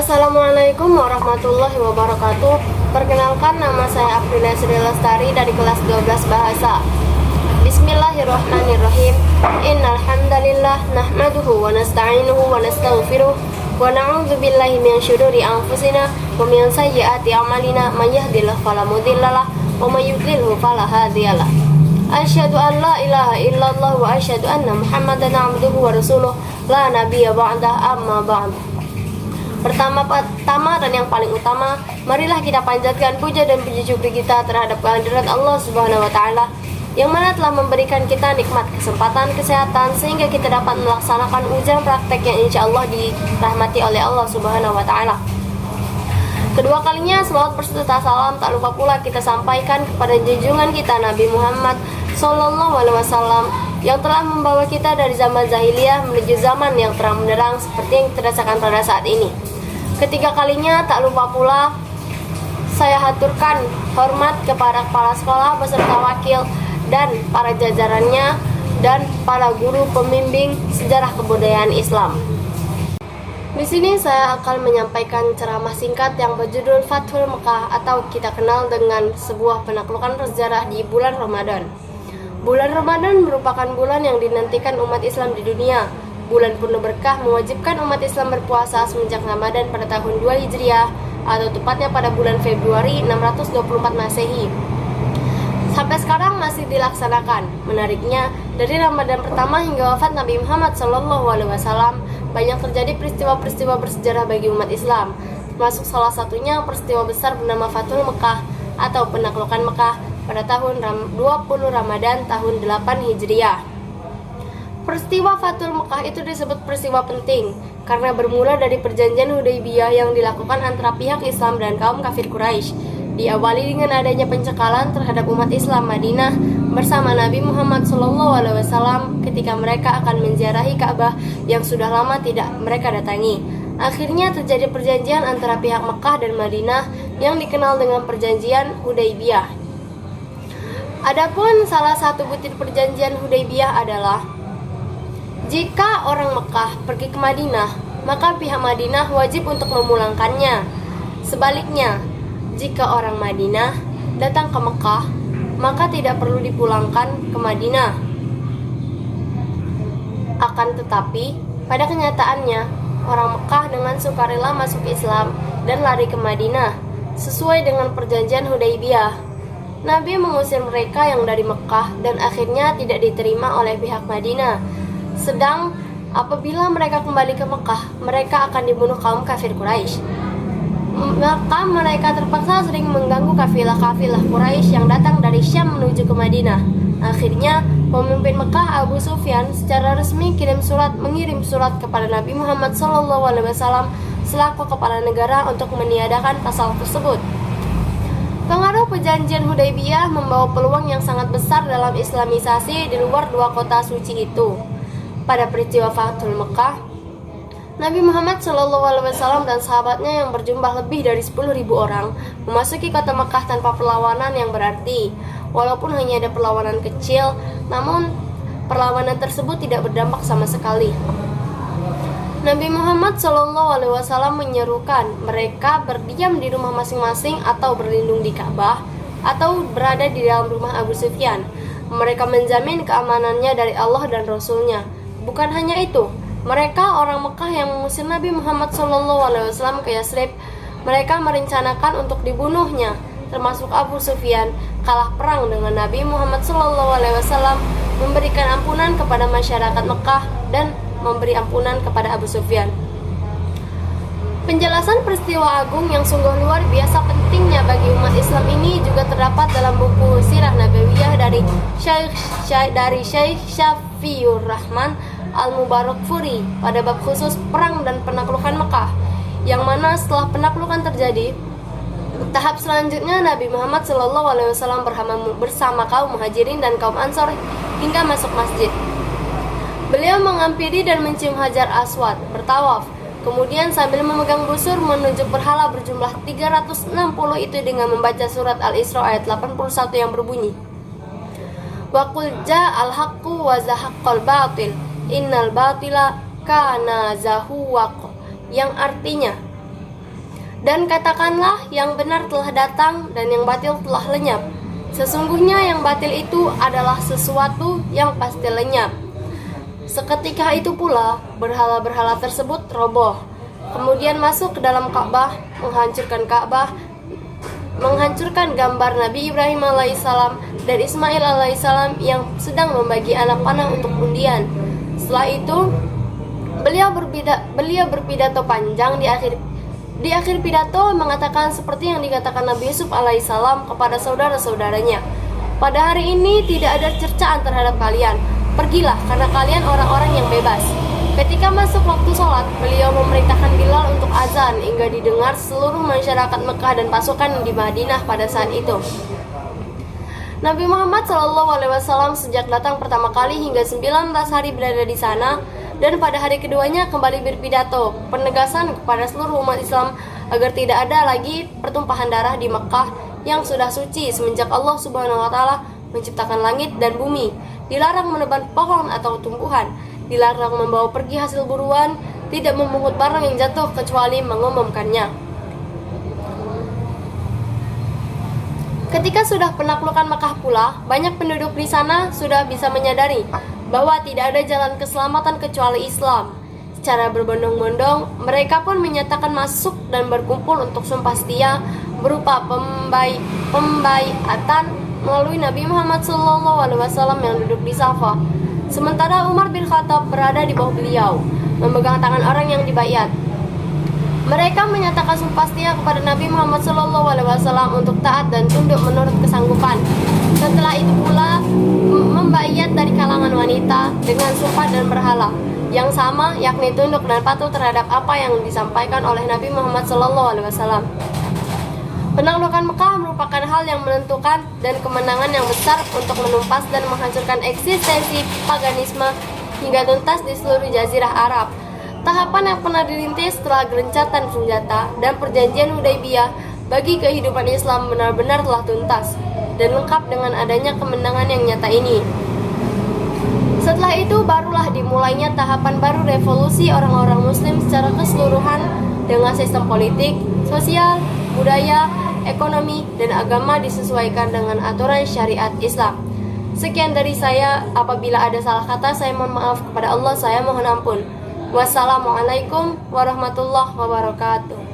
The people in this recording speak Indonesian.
Assalamualaikum warahmatullahi wabarakatuh. Perkenalkan, nama saya Aprilia Sri Lestari dari kelas 12 Bahasa. Bismillahirrahmanirrahim. Innal hamdalillah nahmaduhu wa nasta'inuhu wa nastaghfiruh wa na'udzu billahi min syururi anfusina wa min sayyiati a'malina. May yahdihillahu fala mudhillalah wa may yudlilhu fala hadiyalah. Asyhadu an la ilaha illallah wa asyhadu anna Muhammadan 'abduhu wa rasuluh la nabiyya ba'dah, amma ba'd. Pertama dan yang paling utama, marilah kita panjatkan puja dan puji syukur kita terhadap kehadirat Allah Subhanahu wa taala yang mana telah memberikan kita nikmat kesempatan kesehatan sehingga kita dapat melaksanakan ujian praktek yang insya Allah dirahmati oleh Allah Subhanahu wa taala. Kedua kalinya selawat berserta salam tak lupa pula kita sampaikan kepada junjungan kita Nabi Muhammad sallallahu alaihi wasallam yang telah membawa kita dari zaman jahiliyah menuju zaman yang terang benderang seperti yang kita rasakan pada saat ini. Ketiga kalinya tak lupa pula saya haturkan hormat kepada kepala sekolah beserta wakil dan para jajarannya dan para guru pembimbing sejarah kebudayaan Islam. Di sini saya akan menyampaikan ceramah singkat yang berjudul Fathul Mekah atau kita kenal dengan sebuah penaklukan bersejarah di bulan Ramadan. Bulan Ramadan merupakan bulan yang dinantikan umat Islam di dunia. Bulan penuh berkah mewajibkan umat Islam berpuasa semenjak Ramadan pada tahun 2 Hijriah atau tepatnya pada bulan Februari 624 Masehi. Sampai sekarang masih dilaksanakan. Menariknya, dari Ramadan pertama hingga wafat Nabi Muhammad SAW, banyak terjadi peristiwa-peristiwa bersejarah bagi umat Islam. Termasuk salah satunya peristiwa besar bernama Fathul Mekah atau penaklukan Mekah pada tahun 20 Ramadan tahun 8 Hijriah. Peristiwa Fathul Mekah itu disebut peristiwa penting karena bermula dari perjanjian Hudaybiyah yang dilakukan antara pihak Islam dan kaum kafir Quraisy. Diawali dengan adanya pencekalan terhadap umat Islam Madinah bersama Nabi Muhammad SAW ketika mereka akan menziarahi Ka'bah yang sudah lama tidak mereka datangi. Akhirnya terjadi perjanjian antara pihak Mekah dan Madinah yang dikenal dengan perjanjian Hudaybiyah. Adapun salah satu butir perjanjian Hudaybiyah adalah jika orang Mekah pergi ke Madinah, maka pihak Madinah wajib untuk memulangkannya. Sebaliknya, jika orang Madinah datang ke Mekah, maka tidak perlu dipulangkan ke Madinah. Akan tetapi, pada kenyataannya, orang Mekah dengan sukarela masuk Islam dan lari ke Madinah, sesuai dengan perjanjian Hudaybiyah. Nabi mengusir mereka yang dari Mekah dan akhirnya tidak diterima oleh pihak Madinah. Sedang apabila mereka kembali ke Mekah, mereka akan dibunuh kaum kafir Quraisy. Maka mereka terpaksa sering mengganggu kafilah-kafilah Quraisy yang datang dari Syam menuju ke Madinah. Akhirnya, pemimpin Mekah Abu Sufyan secara resmi mengirim surat kepada Nabi Muhammad SAW selaku kepala negara untuk meniadakan pasal tersebut. Pengaruh perjanjian Hudaybiyah membawa peluang yang sangat besar dalam islamisasi di luar dua kota suci itu. Pada peristiwa Fathul Mekah, Nabi Muhammad SAW dan sahabatnya yang berjumlah lebih dari 10.000 orang memasuki kota Mekah tanpa perlawanan yang berarti. Walaupun hanya ada perlawanan kecil, namun perlawanan tersebut tidak berdampak sama sekali. Nabi Muhammad SAW menyerukan mereka berdiam di rumah masing-masing atau berlindung di Ka'bah atau berada di dalam rumah Abu Sufyan. Mereka menjamin keamanannya dari Allah dan Rasul-Nya. Bukan hanya itu, mereka orang Mekah yang mengusir Nabi Muhammad SAW ke Yasrib, mereka merencanakan untuk dibunuhnya, termasuk Abu Sufyan kalah perang dengan Nabi Muhammad SAW, memberikan ampunan kepada masyarakat Mekah dan memberi ampunan kepada Abu Sufyan. Penjelasan peristiwa agung yang sungguh luar biasa pentingnya bagi umat Islam ini juga terdapat dalam buku Sirah Nabawiyah dari Syekh Syafiur Rahman Al-Mubarakfuri pada bab khusus perang dan penaklukan Mekah, yang mana setelah penaklukan terjadi, tahap selanjutnya Nabi Muhammad SAW bersama kaum Muhajirin dan kaum Ansor hingga masuk masjid. Beliau menghampiri dan mencium Hajar Aswad, bertawaf. Kemudian sambil memegang busur menunjuk berhala berjumlah 360 itu dengan membaca surat Al-Isra ayat 81 yang berbunyi, Wa qul ja'al haqqu wa zahaqqal batil innal batila kana zahuwaq, yang artinya Dan katakanlah yang benar telah datang dan yang batil telah lenyap. Sesungguhnya yang batil itu adalah sesuatu yang pasti lenyap. Seketika itu pula berhala-berhala tersebut roboh, kemudian masuk ke dalam Ka'bah, menghancurkan gambar Nabi Ibrahim alaihissalam dan Ismail alaihissalam yang sedang membagi anak panah untuk undian. Setelah itu beliau berpidato panjang. Di akhir pidato mengatakan seperti yang dikatakan Nabi Yusuf alaihissalam kepada saudara-saudaranya, pada hari ini tidak ada cercaan terhadap kalian. Pergilah karena kalian orang-orang yang bebas. Ketika masuk waktu sholat, beliau memerintahkan Bilal untuk azan hingga didengar seluruh masyarakat Mekah dan pasukan di Madinah pada saat itu. Nabi Muhammad SAW sejak datang pertama kali hingga 19 hari berada di sana, dan pada hari keduanya kembali berpidato penegasan kepada seluruh umat Islam agar tidak ada lagi pertumpahan darah di Mekah yang sudah suci semenjak Allah Subhanahu wa taala menciptakan langit dan bumi. Dilarang menebang pohon atau tumbuhan, dilarang membawa pergi hasil buruan, tidak memungut barang yang jatuh kecuali mengumumkannya. Ketika sudah penaklukan Makkah pula, banyak penduduk di sana sudah bisa menyadari bahwa tidak ada jalan keselamatan kecuali Islam. Secara berbondong-bondong, mereka pun menyatakan masuk dan berkumpul untuk sumpah setia berupa pembaiatan melalui Nabi Muhammad SAW yang duduk di Safa. Sementara Umar bin Khattab berada di bawah beliau, memegang tangan orang yang dibaiat. Mereka menyatakan sumpah setia kepada Nabi Muhammad SAW untuk taat dan tunduk menurut kesanggupan. Setelah itu pula membaiat dari kalangan wanita dengan sumpah dan berhala yang sama, yakni tunduk dan patuh terhadap apa yang disampaikan oleh Nabi Muhammad SAW. Penaklukan Mekah merupakan hal yang menentukan dan kemenangan yang besar untuk menumpas dan menghancurkan eksistensi paganisme hingga tuntas di seluruh jazirah Arab. Tahapan yang pernah dirintis setelah gencatan senjata dan perjanjian Hudaybiyah bagi kehidupan Islam benar-benar telah tuntas dan lengkap dengan adanya kemenangan yang nyata ini. Setelah itu barulah dimulainya tahapan baru revolusi orang-orang muslim secara keseluruhan dengan sistem politik, sosial, budaya, ekonomi, dan agama disesuaikan dengan aturan syariat Islam. Sekian dari saya. Apabila ada salah kata, saya mohon maaf. Kepada Allah saya mohon ampun. Wassalamualaikum warahmatullahi wabarakatuh.